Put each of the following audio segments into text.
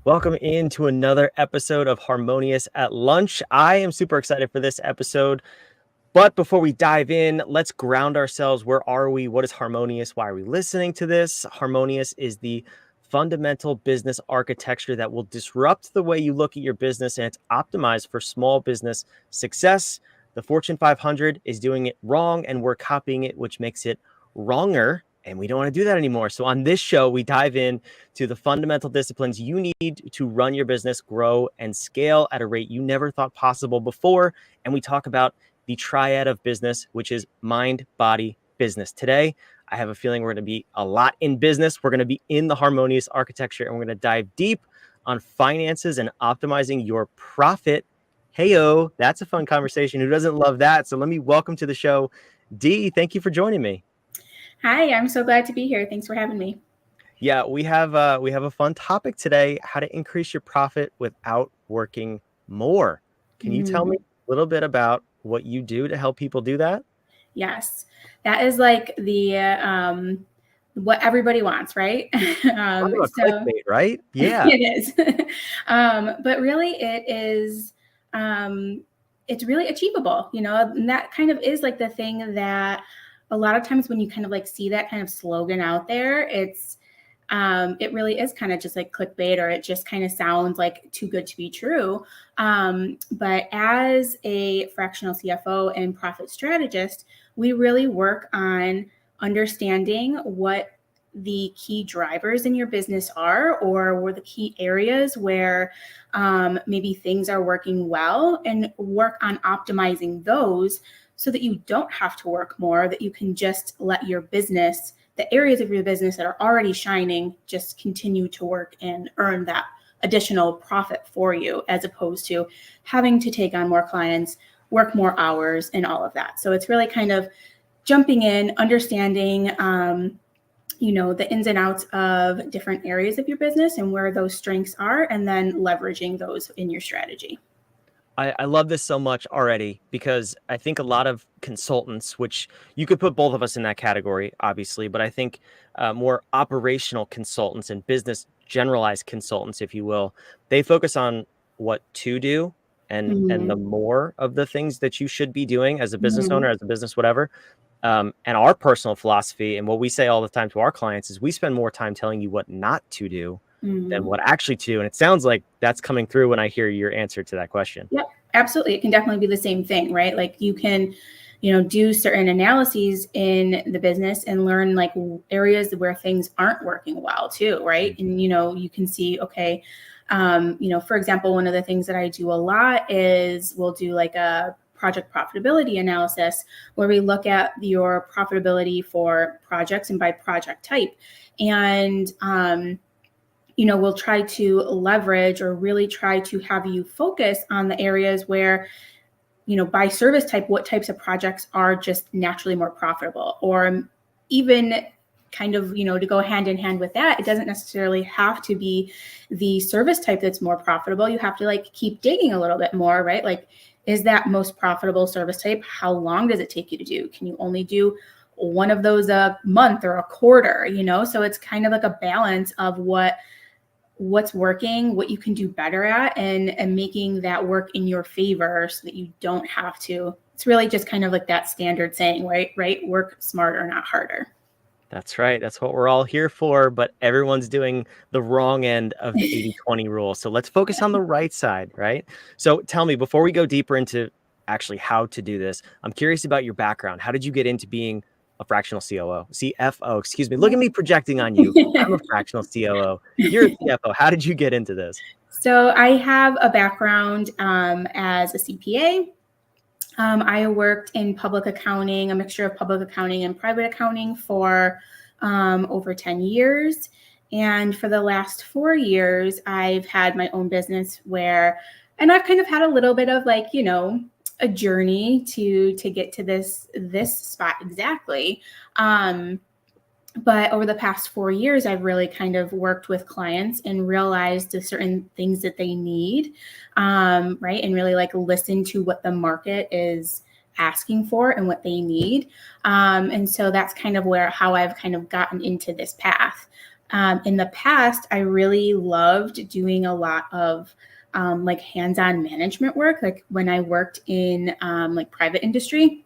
Welcome into another episode of Harmonious at Lunch. I am super excited for this episode. But before we dive in, let's ground ourselves. Where are we? What is Harmonious? Why are we listening to this? Harmonious is the fundamental business architecture that will disrupt the way you look at your business, and it's optimized for small business success. The Fortune 500 is doing it wrong, and we're copying it, which makes it wronger. And we don't want to do that anymore. So on this show, we dive in to the fundamental disciplines you need to run your business, grow, and scale at a rate you never thought possible before. And we talk about the triad of business, which is mind, body, business. Today, I have a feeling we're going to be a lot in business. We're going to be in the harmonious architecture, and we're going to dive deep on finances and optimizing your profit. Heyo, that's a fun conversation. Who doesn't love that? So let me welcome to the show, Dee. Thank you for joining me. Hi, I'm so glad to be here. Thanks for having me. Yeah, we have a fun topic today: how to increase your profit without working more. Can you tell me a little bit about what you do to help people do that? Yes, that is like the what everybody wants, right? Talk about clickbait, right? Yeah. It is. But really, it's really achievable, and that kind of is like the thing that a lot of times when you kind of like see that kind of slogan out there, it really is kind of just like clickbait, or it just kind of sounds like too good to be true. But as a fractional CFO and profit strategist, we really work on understanding what the key drivers in your business are, or the key areas where maybe things are working well, and work on optimizing those so that you don't have to work more, that you can just let your business, the areas of your business that are already shining, just continue to work and earn that additional profit for you, as opposed to having to take on more clients, work more hours, and all of that. So it's really kind of jumping in, understanding, the ins and outs of different areas of your business and where those strengths are, and then leveraging those in your strategy. I love this so much already, because I think a lot of consultants, which you could put both of us in that category, obviously, but I think more operational consultants and business generalized consultants, if you will, they focus on what to do and the more of the things that you should be doing as a business owner, as a business, whatever. And our personal philosophy and what we say all the time to our clients is we spend more time telling you what not to do than what actually to do. And it sounds like that's coming through when I hear your answer to that question. Yep, absolutely. It can definitely be the same thing, right? Like you can, do certain analyses in the business and learn like areas where things aren't working well too, right? And, you can see, okay, for example, one of the things that I do a lot is we'll do like a project profitability analysis, where we look at your profitability for projects and by project type. And, we'll try to leverage, or really try to have you focus on the areas where, by service type, what types of projects are just naturally more profitable, or even kind of, to go hand in hand with that. It doesn't necessarily have to be the service type that's more profitable. You have to like keep digging a little bit more, right? Like, is that most profitable service type? How long does it take you to do? Can you only do one of those a month or a quarter, So it's kind of like a balance of what's working, what you can do better at, and making that work in your favor so that you don't have to. It's really just kind of like that standard saying, right? Work smarter, not harder. That's right. That's what we're all here for, but everyone's doing the wrong end of the 80-20 rule. So let's focus on the right side, right? So tell me, before we go deeper into actually how to do this, I'm curious about your background. How did you get into being a fractional CFO, excuse me. Look at me projecting on you. I'm a fractional COO. You're a CFO. How did you get into this? So I have a background as a CPA. I worked in public accounting, a mixture of public accounting and private accounting, for over 10 years. And for the last 4 years, I've had my own business and I've kind of had a little bit of like, a journey to get to this spot exactly. But over the past 4 years, I've really kind of worked with clients and realized the certain things that they need, right? And really like listen to what the market is asking for and what they need. And so that's kind of how I've kind of gotten into this path. In the past, I really loved doing a lot of like hands-on management work. Like when I worked in like private industry,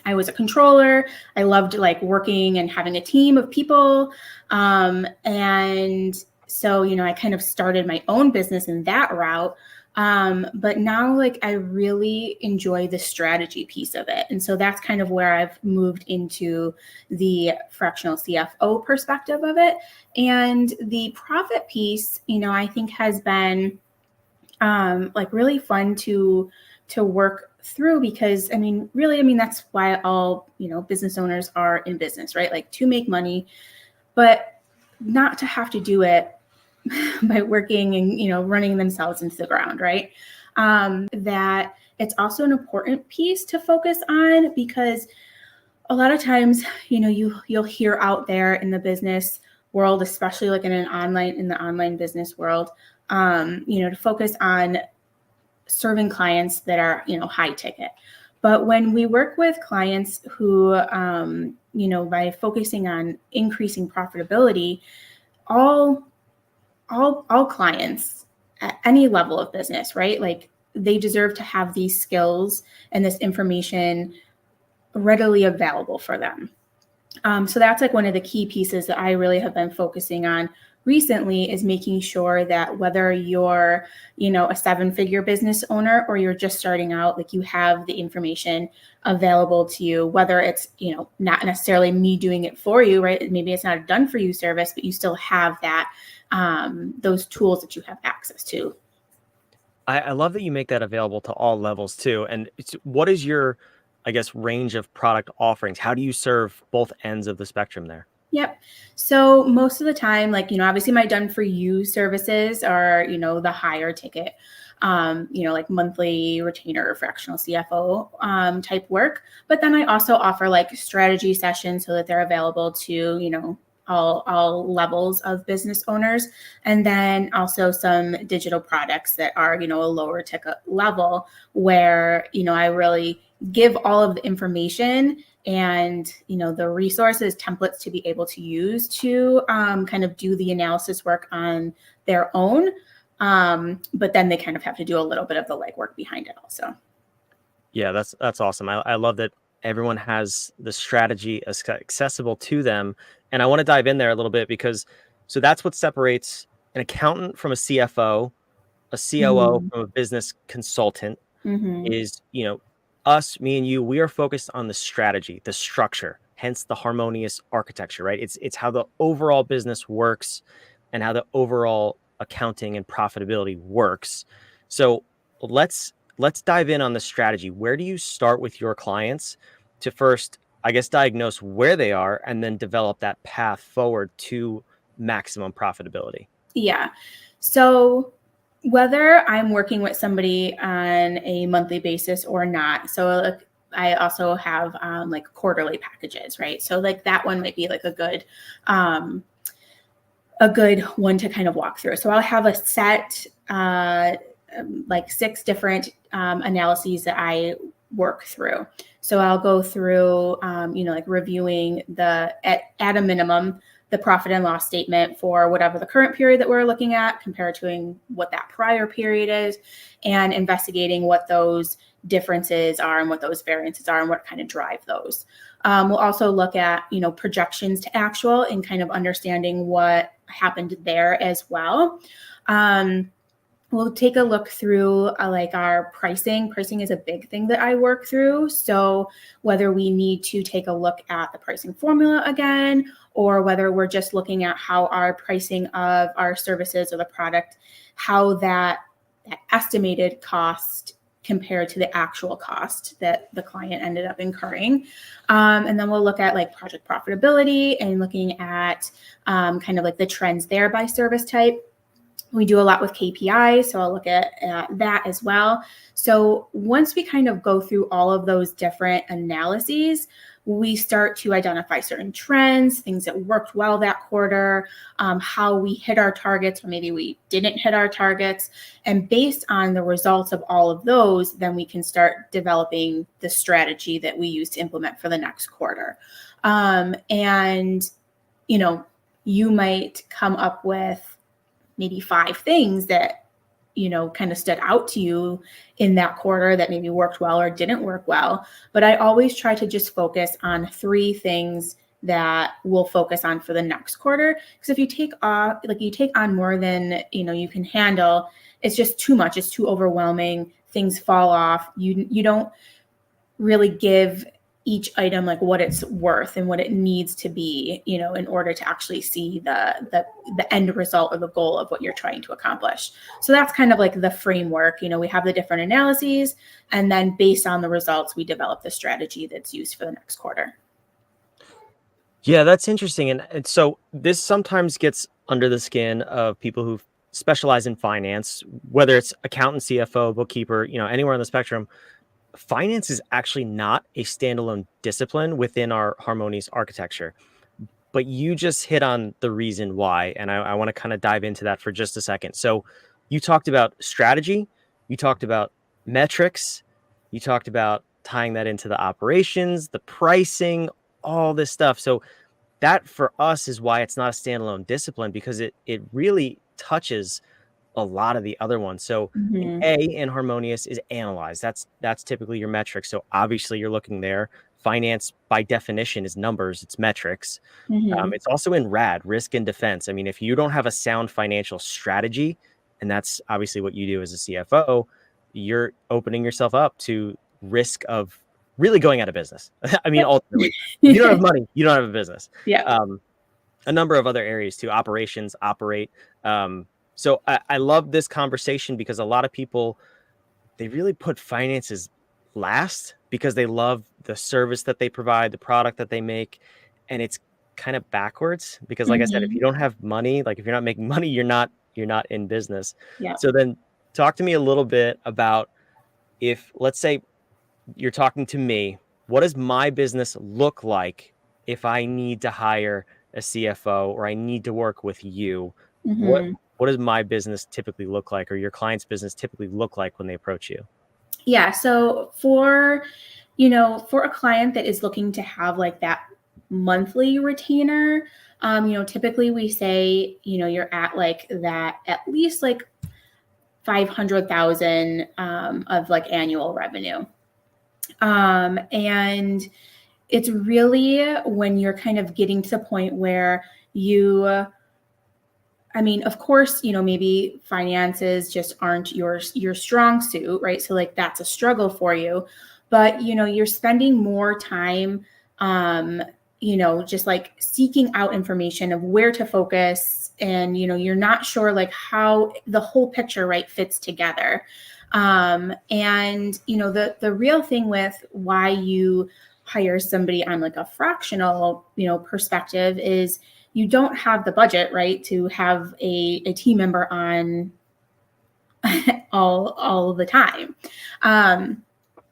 I was a controller. I loved like working and having a team of people. And so, I kind of started my own business in that route. But now like I really enjoy the strategy piece of it. And so that's kind of where I've moved into the fractional CFO perspective of it. And the profit piece, I think has been like really fun to work through, because really that's why all business owners are in business, right? Like to make money, but not to have to do it by working and running themselves into the ground, right? That it's also an important piece to focus on, because a lot of times you'll hear out there in the business world, especially like in the online business world, to focus on serving clients that are, high ticket. But when we work with clients who, by focusing on increasing profitability, all clients at any level of business, right? Like they deserve to have these skills and this information readily available for them. So that's like one of the key pieces that I really have been focusing on recently, is making sure that whether you're, a 7-figure business owner or you're just starting out, like you have the information available to you, whether it's, not necessarily me doing it for you, right? Maybe it's not a done for you service, but you still have that, those tools that you have access to. I love that you make that available to all levels too. And what is your, I guess, range of product offerings? How do you serve both ends of the spectrum there? Yep. So most of the time, like, obviously my done for you services are, the higher ticket, like monthly retainer, fractional CFO type work. But then I also offer like strategy sessions so that they're available to, all levels of business owners. And then also some digital products that are, a lower ticket level, where, I really give all of the information and the resources, templates to be able to use to kind of do the analysis work on their own, but then they kind of have to do a little bit of the legwork behind it also. Yeah, that's awesome. I love that everyone has the strategy accessible to them. And I want to dive in there a little bit, because so that's what separates an accountant from a CFO, a COO from a business consultant. Mm-hmm. Is, us, me and you, we are focused on the strategy, the structure, hence the harmonious architecture, right? It's how the overall business works and how the overall accounting and profitability works. So let's dive in on the strategy. Where do you start with your clients to first, I guess, diagnose where they are and then develop that path forward to maximum profitability? Yeah. So whether I'm working with somebody on a monthly basis or not, so like I also have like quarterly packages, right? So like that one might be like a good one to kind of walk through. So I'll have a set like 6 different analyses that I work through. So I'll go through, like reviewing at a minimum, the profit and loss statement for whatever the current period that we're looking at, compared to what that prior period is, and investigating what those differences are and what those variances are and what kind of drive those. We'll also look at, projections to actual and kind of understanding what happened there as well. We'll take a look through like our pricing. Pricing is a big thing that I work through. So whether we need to take a look at the pricing formula again, or whether we're just looking at how our pricing of our services or the product, how that estimated cost compared to the actual cost that the client ended up incurring. And then we'll look at like project profitability and looking at kind of like the trends there by service type. We do a lot with KPIs, so I'll look at that as well. So once we kind of go through all of those different analyses, we start to identify certain trends, things that worked well that quarter, how we hit our targets, or maybe we didn't hit our targets. And based on the results of all of those, then we can start developing the strategy that we use to implement for the next quarter. And, you might come up with maybe 5 things that, kind of stood out to you in that quarter that maybe worked well or didn't work well. But I always try to just focus on 3 things that we'll focus on for the next quarter. Because if you take on more than, you can handle, it's just too much. It's too overwhelming. Things fall off. You don't really give each item like what it's worth and what it needs to be, in order to actually see the end result or the goal of what you're trying to accomplish. So that's kind of like the framework. We have the different analyses, and then based on the results, we develop the strategy that's used for the next quarter. Yeah, that's interesting. And so this sometimes gets under the skin of people who specialize in finance, whether it's accountant, CFO, bookkeeper, anywhere on the spectrum. Finance is actually not a standalone discipline within our harmonious architecture. But you just hit on the reason why. And I want to kind of dive into that for just a second. So you talked about strategy, you talked about metrics, you talked about tying that into the operations, the pricing, all this stuff. So that for us is why it's not a standalone discipline, because it really touches a lot of the other ones. So an Mm-hmm. A in harmonious is analyze. That's typically your metric. So obviously you're looking there. Finance by definition is numbers, it's metrics. Mm-hmm. It's also in RAD, risk and defense. I mean, if you don't have a sound financial strategy, and that's obviously what you do as a CFO, you're opening yourself up to risk of really going out of business. I mean, ultimately, if you don't have money, you don't have a business. Yeah. A number of other areas too, operations, operate. So I love this conversation because a lot of people, they really put finances last because they love the service that they provide, the product that they make. And it's kind of backwards because, like I said, if Mm-hmm. you don't have money, like if you're not making money, you're not in business. Yeah. So then talk to me a little bit about, if let's say you're talking to me, what does my business look like if I need to hire a CFO or I need to work with you? What Mm-hmm. what does my business typically look like, or your client's business typically look like when they approach you? Yeah. So for a client that is looking to have like that monthly retainer, typically we say, you're at like that, at least like 500,000 of like annual revenue. And it's really when you're kind of getting to the point where of course, maybe finances just aren't your strong suit, right? So like that's a struggle for you, but you're spending more time, just like seeking out information of where to focus, and you're not sure like how the whole picture right fits together. And the real thing with why you hire somebody on like a fractional, perspective is you don't have the budget, right, to have a team member on all the time.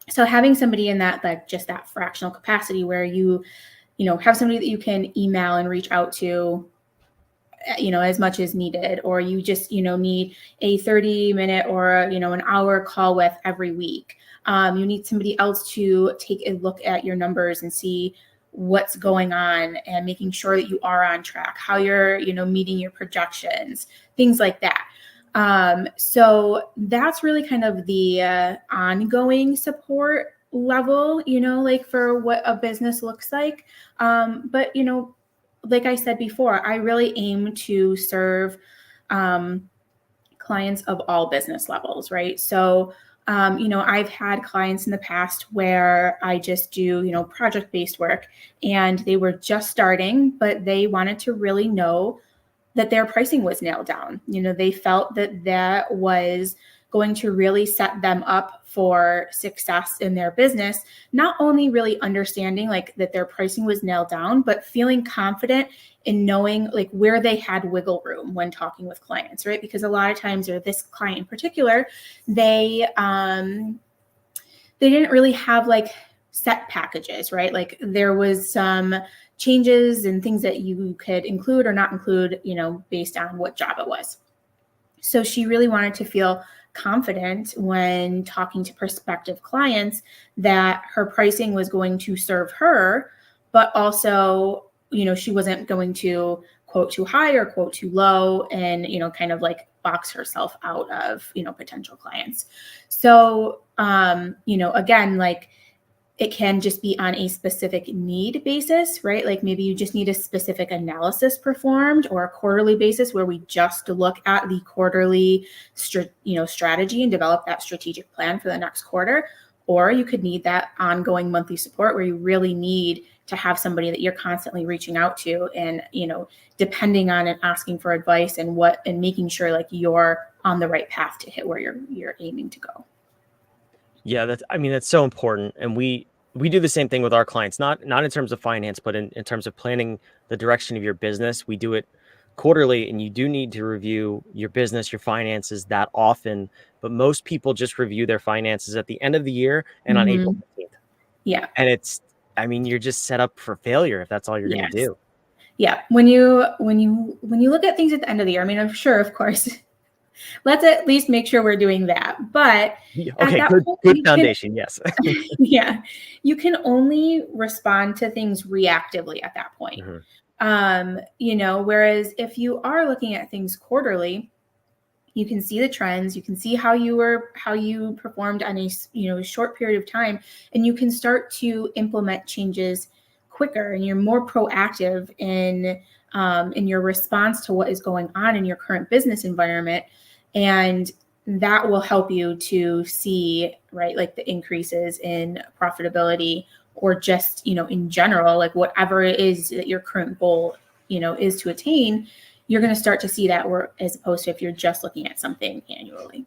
So having somebody in that, like just that fractional capacity where you have somebody that you can email and reach out to, as much as needed, or you just, need a 30-minute or, an hour call with every week. You need somebody else to take a look at your numbers and see what's going on and making sure that you are on track, how you're, meeting your projections, things like that. So that's really kind of the ongoing support level, like for what a business looks like. But, like I said before, I really aim to serve clients of all business levels, right? So, I've had clients in the past where I just do, project-based work, and they were just starting, but they wanted to really know that their pricing was nailed down. They felt that that was going to really set them up for success in their business, not only really understanding like that their pricing was nailed down, but feeling confident in knowing like where they had wiggle room when talking with clients, right? Because a lot of times, or this client in particular, they didn't really have like set packages, right? Like there was some changes and things that you could include or not include, based on what job it was. So she really wanted to feel confident when talking to prospective clients that her pricing was going to serve her, but also, she wasn't going to quote too high or quote too low, and, you know, kind of like box herself out of, you know, potential clients. So, you know, again, like, it can just be on a specific need basis, right? Like maybe you just need a specific analysis performed, or a quarterly basis where we just look at the quarterly, strategy and develop that strategic plan for the next quarter. Or you could need that ongoing monthly support where you really need to have somebody that you're constantly reaching out to, and, you know, depending on and asking for advice and making sure like you're on the right path to hit where you're aiming to go. Yeah, that's so important. And we do the same thing with our clients, not in terms of finance, but in terms of planning the direction of your business. We do it quarterly, and you do need to review your business, your finances that often. But most people just review their finances at the end of the year and on April 15th. Yeah. And you're just set up for failure if that's all you're going to do. Yeah. When you look at things at the end of the year, I mean, I'm sure, of course, let's at least make sure we're doing that. But at Okay, that point, good foundation. Yes. Yeah, you can only respond to things reactively at that point. You know, whereas if you are looking at things quarterly, you can see the trends, you can see how you performed on a, you know, short period of time, and you can start to implement changes quicker, and you're more proactive in your response to what is going on in your current business environment. And that will help you to see, right, like the increases in profitability, or just, you know, in general, like whatever it is that your current goal, you know, is to attain, you're going to start to see that, work, as opposed to if you're just looking at something annually.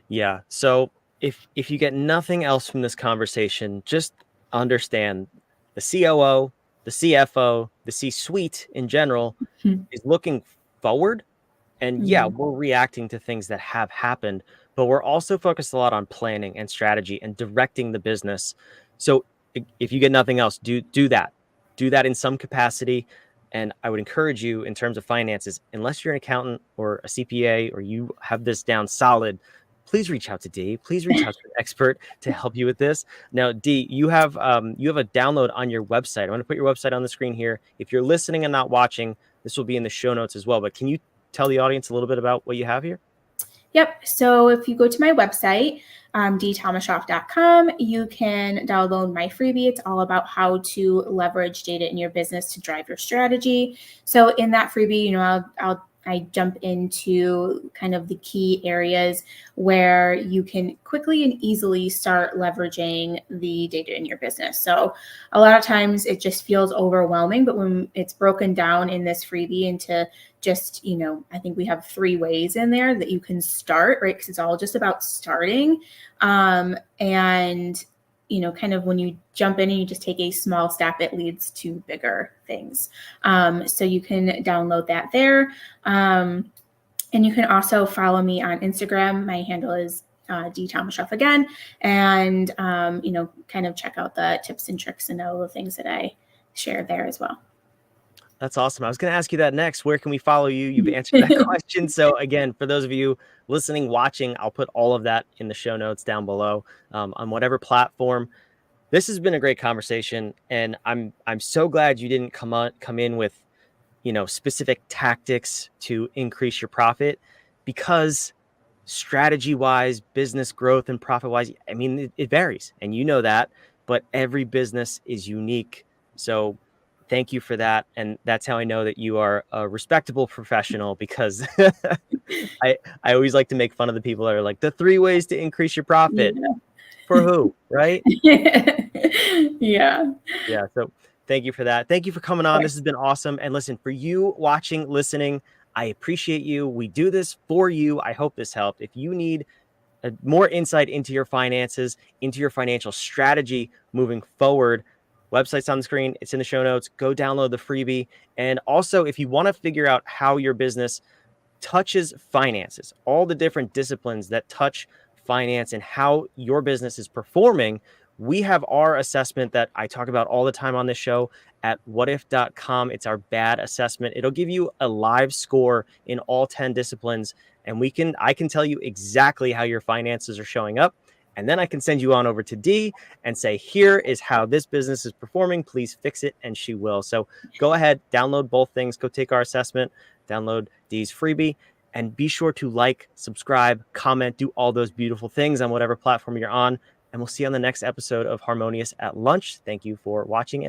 Yeah. So if you get nothing else from this conversation, just understand the COO, the CFO, the C-suite in general is looking forward. And yeah, we're reacting to things that have happened, but we're also focused a lot on planning and strategy and directing the business. So if you get nothing else, do that. Do that in some capacity. And I would encourage you, in terms of finances, unless you're an accountant or a CPA or you have this down solid, please reach out to Dee. Please reach out to an expert to help you with this. Now, Dee, you have a download on your website. I'm going to put your website on the screen here. If you're listening and not watching, this will be in the show notes as well. But can you tell the audience a little bit about what you have here? Yep. So if you go to my website, dthomashoff.com, you can download my freebie. It's all about how to leverage data in your business to drive your strategy. So in that freebie, you know, I jump into kind of the key areas where you can quickly and easily start leveraging the data in your business. So a lot of times it just feels overwhelming, but when it's broken down in this freebie into just, you know, I think we have 3 ways in there that you can start, right? Because it's all just about starting. And, you know, kind of when you jump in and you just take a small step, it leads to bigger things. So you can download that there. And you can also follow me on Instagram. My handle is dthomashoff again. And, you know, kind of check out the tips and tricks and all the things that I share there as well. That's awesome. I was going to ask you that next. Where can we follow you? You've answered that question. So again, for those of you listening, watching, I'll put all of that in the show notes down below on whatever platform. This has been a great conversation, and I'm so glad you didn't come in with, you know, specific tactics to increase your profit, because strategy-wise, business growth and profit-wise, I mean, it varies, and you know that, but every business is unique. So thank you for that. And that's how I know that you are a respectable professional, because I always like to make fun of the people that are like, the 3 ways to increase your profit. Yeah. For who, right? Yeah. Yeah. So thank you for that. Thank you for coming on. This has been awesome. And listen, for you watching, listening, I appreciate you. We do this for you. I hope this helped. If you need more insight into your finances, into your financial strategy moving forward, website's on the screen. It's in the show notes. Go download the freebie. And also, if you want to figure out how your business touches finances, all the different disciplines that touch finance and how your business is performing, we have our assessment that I talk about all the time on this show at whatif.com. It's our BAD assessment. It'll give you a live score in all 10 disciplines, and I can tell you exactly how your finances are showing up. And then I can send you on over to Dee and say, here is how this business is performing. Please fix it. And she will. So go ahead, download both things. Go take our assessment, download Dee's freebie, and be sure to like, subscribe, comment, do all those beautiful things on whatever platform you're on. And we'll see you on the next episode of Harmonious at Lunch. Thank you for watching and